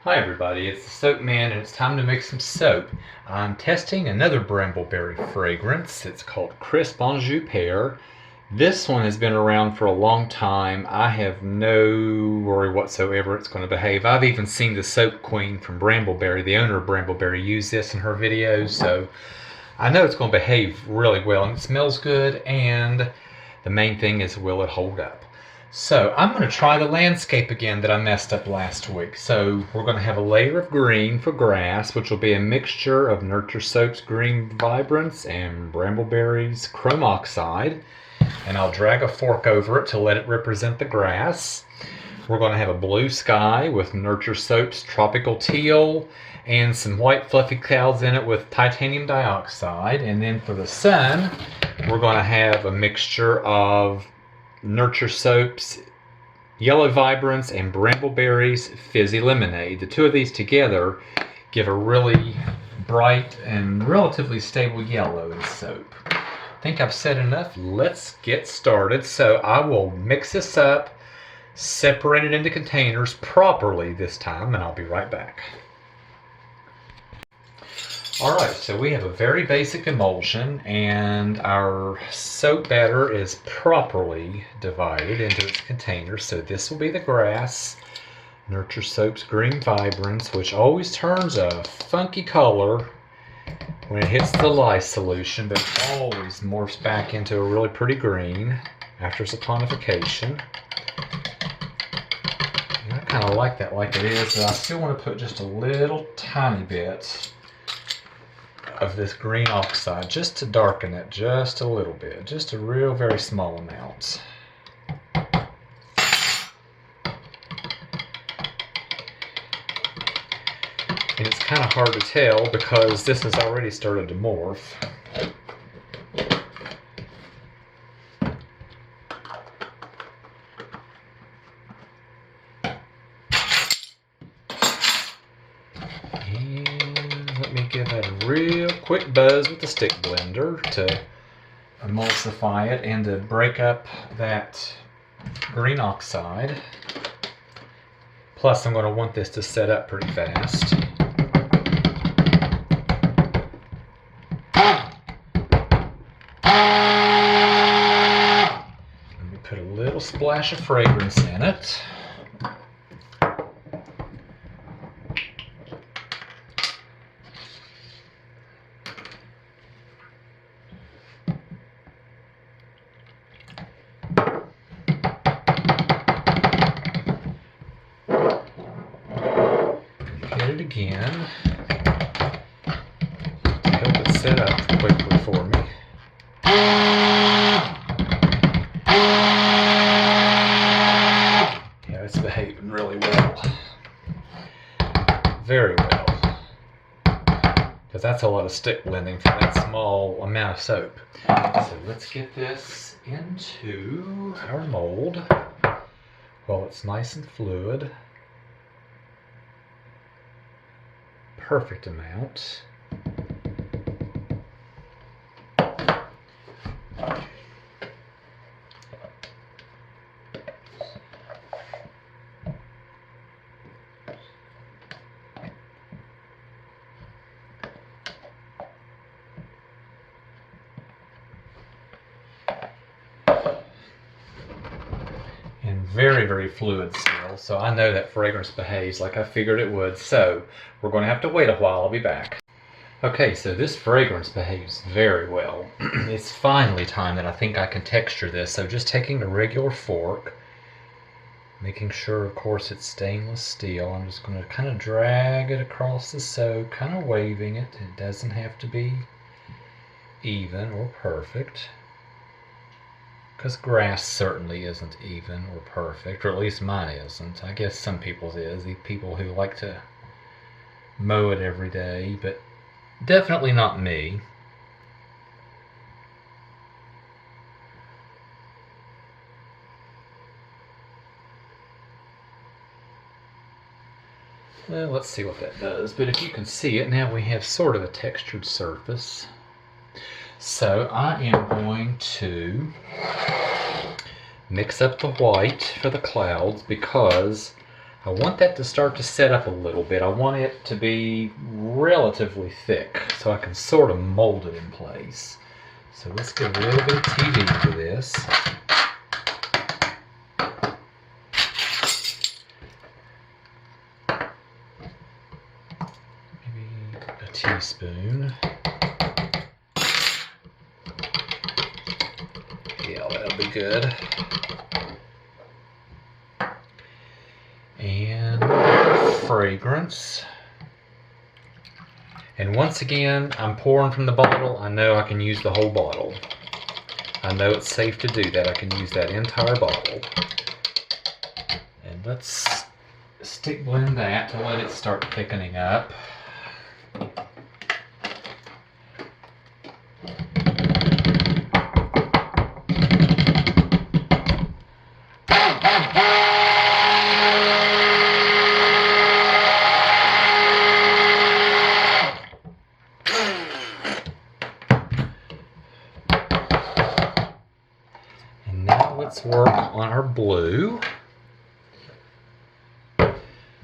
Hi everybody, it's the Soap Man and it's time to make some soap. I'm testing another brambleberry fragrance. It's called Crisp Anjou Pear. This one has been around for a long time. I have no worry whatsoever it's going to behave. I've even seen the Soap Queen from Brambleberry, the owner of Brambleberry, use this in her videos, so I know it's going to behave really well, and it smells good, and the main thing is, will it hold up? So I'm going to try the landscape again that I messed up last week. So we're going to have a layer of green for grass, which will be a mixture of Nurture Soap's Green Vibrance and Brambleberry's Chrome Oxide. And I'll drag a fork over it to let it represent the grass. We're going to have a blue sky with Nurture Soap's Tropical Teal and some white fluffy clouds in it with titanium dioxide. And then for the sun, we're going to have a mixture of Nurture Soap's Yellow Vibrance and Brambleberry's Fizzy Lemonade. The two of these together give a really bright and relatively stable yellow in soap. I think I've said enough. Let's get started. So I will mix this up, separate it into containers properly this time, and I'll be right back. Alright, so we have a very basic emulsion, and our soap batter is properly divided into its containers. So this will be the grass, Nurture Soap's Green Vibrance, which always turns a funky color when it hits the lye solution, but always morphs back into a really pretty green after saponification. And I kind of like that like it is, but I still want to put just a little tiny bit of this green oxide just to darken it just a little bit, just a real very small amount. And it's kind of hard to tell because this has already started to morph. Give that a real quick buzz with the stick blender to emulsify it and to break up that green oxide. Plus I'm going to want this to set up pretty fast. Let me put a little splash of fragrance in it. Again to help it set up quickly for me. Yeah, it's behaving really well. Very well. Because that's a lot of stick blending for that small amount of soap. So let's get this into our mold while it's nice and fluid. Perfect amount. And very, very fluid still, so I know that fragrance behaves like I figured it would, so we're going to have to wait a while. I'll be back. Okay, so this fragrance behaves very well. It's finally time that I think I can texture this, so just taking a regular fork, making sure, of course, it's stainless steel. I'm just going to kind of drag it across the soap, kind of waving it. It doesn't have to be even or perfect, because grass certainly isn't even or perfect, or at least mine isn't. I guess some people's is, the people who like to mow it every day, but definitely not me. Well, let's see what that does, but if you can see it, now we have sort of a textured surface. So I am going to mix up the white for the clouds because I want that to start to set up a little bit. I want it to be relatively thick so I can sort of mold it in place. So let's get a little bit of TD into this. Maybe a teaspoon. Yeah, that'll be good. And fragrance. And once again, I'm pouring from the bottle. I know I can use the whole bottle. I know it's safe to do that. I can use that entire bottle. And let's stick blend that to let it start thickening up. Let's work on our blue.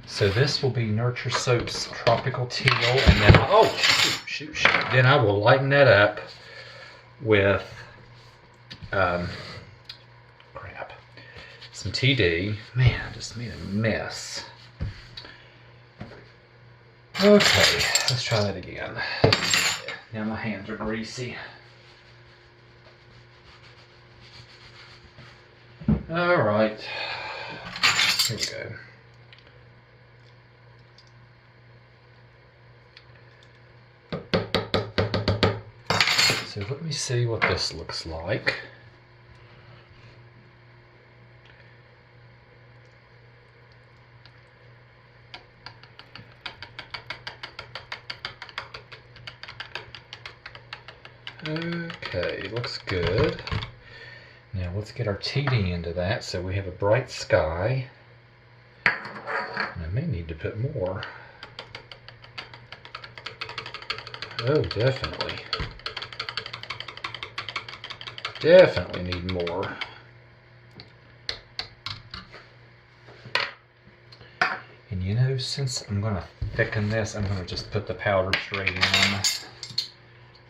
So this will be Nurture Soap's Tropical Teal, and then then I will lighten that up with some TD. Man, I just made a mess. Okay, let's try that again. Now my hands are greasy. All right, here we go. So let me see what this looks like. Okay, looks good. Now let's get our TD into that so we have a bright sky. And I may need to put more. Oh, definitely. Definitely need more. And you know, since I'm going to thicken this, I'm going to just put the powder straight in.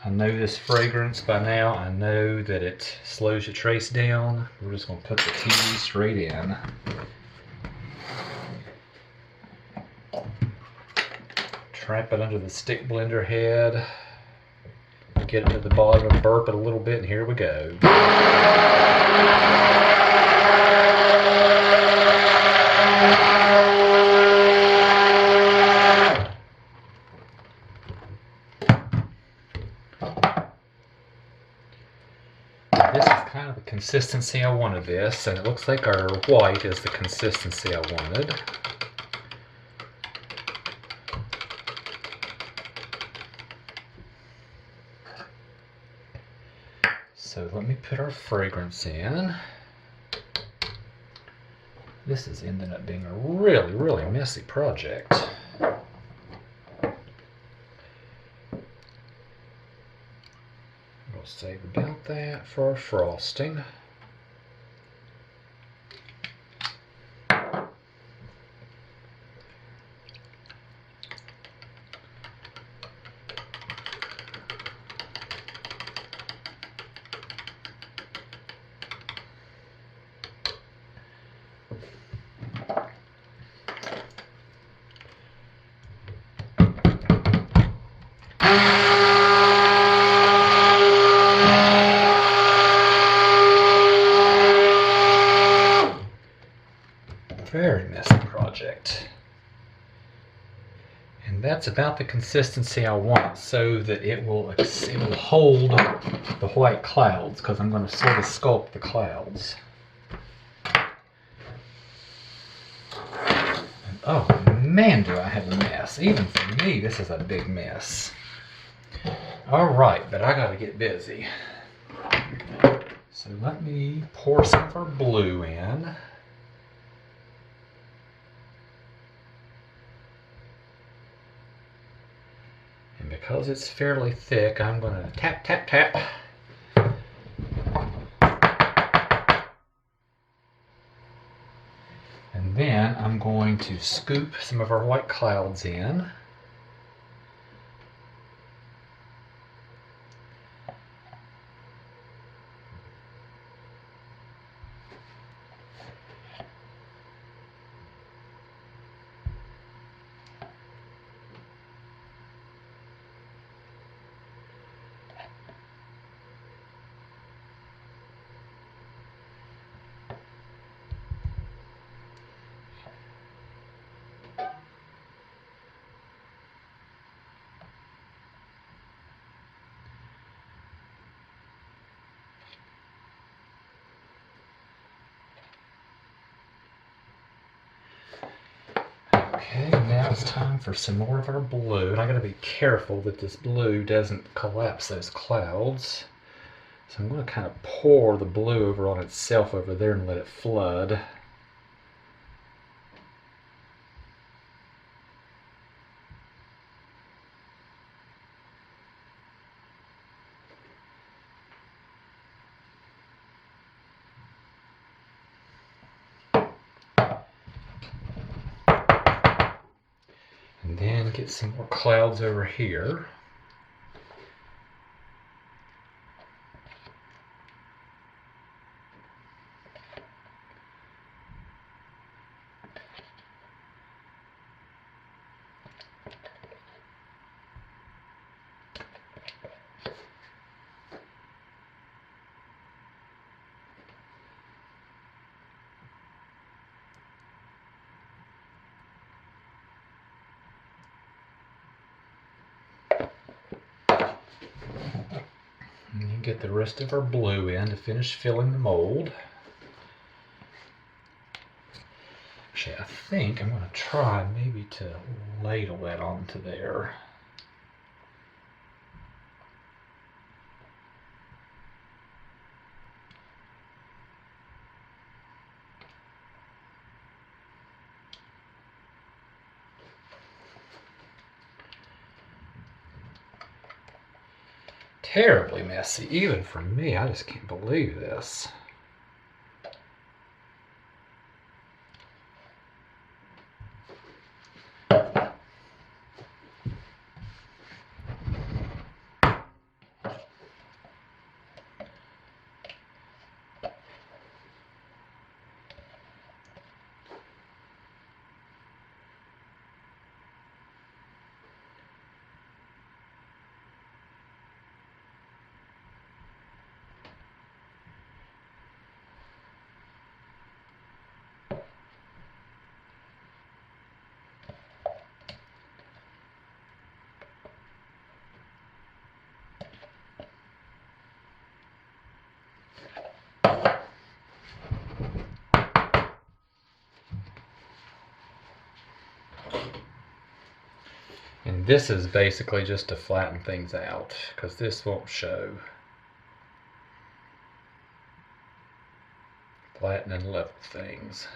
I know this fragrance by now. I know that it slows your trace down. We're just going to put the TD straight in. Trap it under the stick blender head. Get it to the bottom and burp it a little bit, and here we go. This is kind of the consistency I wanted this, and it looks like our white is the consistency I wanted. So let me put our fragrance in. This is ending up being a really, really messy project. We'll save about that for our frosting. Very messy project. And that's about the consistency I want, so that it will hold the white clouds, because I'm going to sort of sculpt the clouds. And oh man, do I have a mess. Even for me, this is a big mess. Alright, but I got to get busy. So let me pour some of our blue in. Because it's fairly thick, I'm going to tap, tap, tap. And then I'm going to scoop some of our white clouds in. Okay, now it's time for some more of our blue. And I gotta be careful that this blue doesn't collapse those clouds. So I'm going to kind of pour the blue over on itself over there and let it flood. And then get some more clouds over here. And then get the rest of our blue in to finish filling the mold. Actually, I think I'm going to try maybe to ladle that onto there. Terribly messy, even for me. I just can't believe this. And this is basically just to flatten things out, because this won't show. Flatten and level things.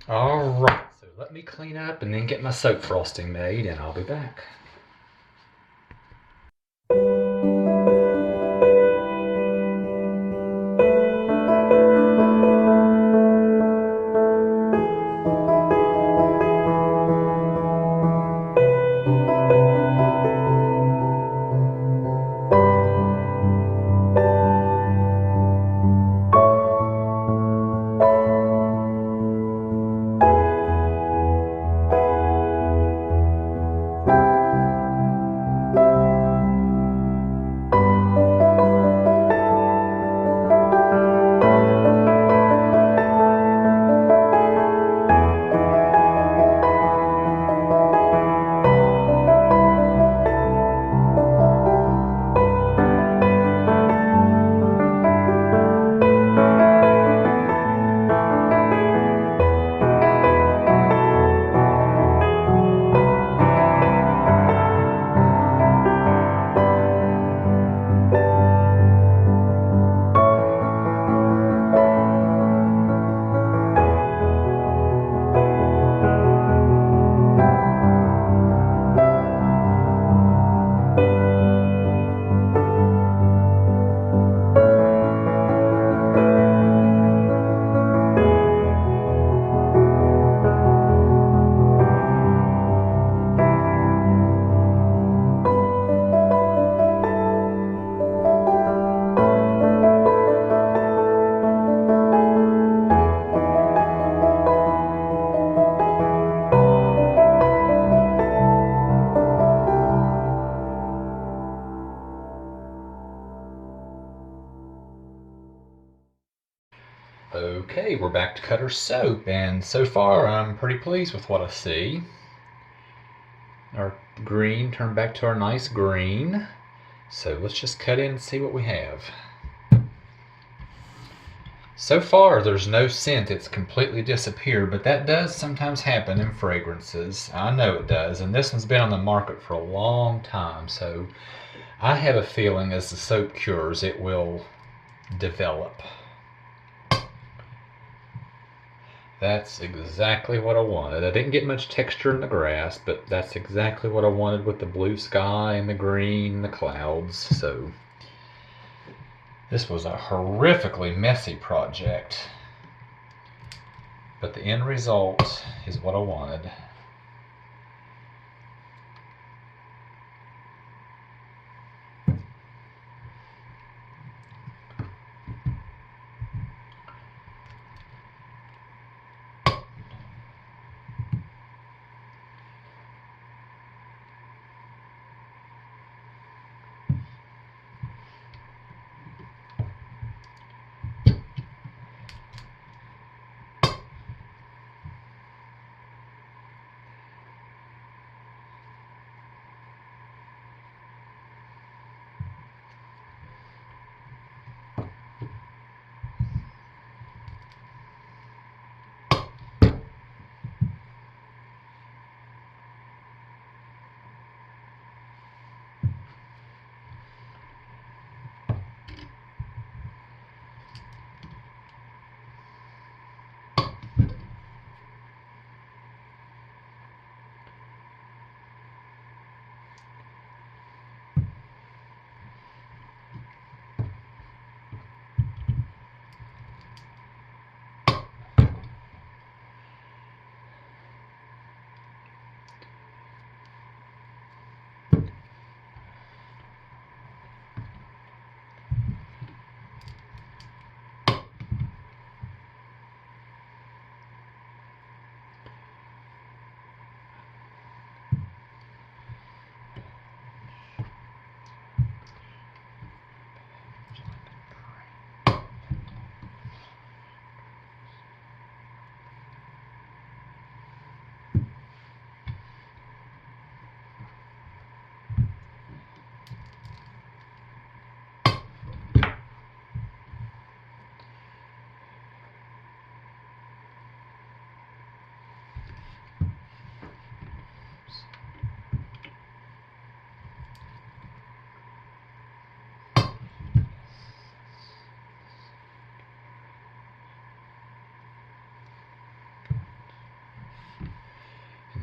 Alright, so let me clean up and then get my soap frosting made, and I'll be back. Okay, we're back to cut our soap, and so far I'm pretty pleased with what I see. Our green turned back to our nice green. So let's just cut in and see what we have. So far there's no scent, it's completely disappeared, but that does sometimes happen in fragrances. I know it does, and this one's been on the market for a long time, so I have a feeling as the soap cures it will develop. That's exactly what I wanted. I didn't get much texture in the grass, but that's exactly what I wanted with the blue sky and the green and the clouds. So this was a horrifically messy project, but the end result is what I wanted.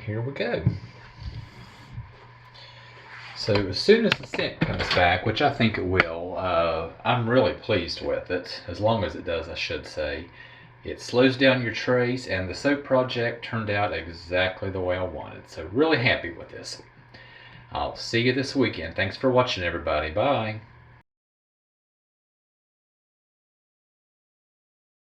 Here we go. So as soon as the scent comes back, which I think it will, I'm really pleased with it, as long as it does, I should say. It slows down your trace, and the soap project turned out exactly the way I wanted. So really happy with this. I'll see you this weekend. Thanks for watching, everybody. Bye.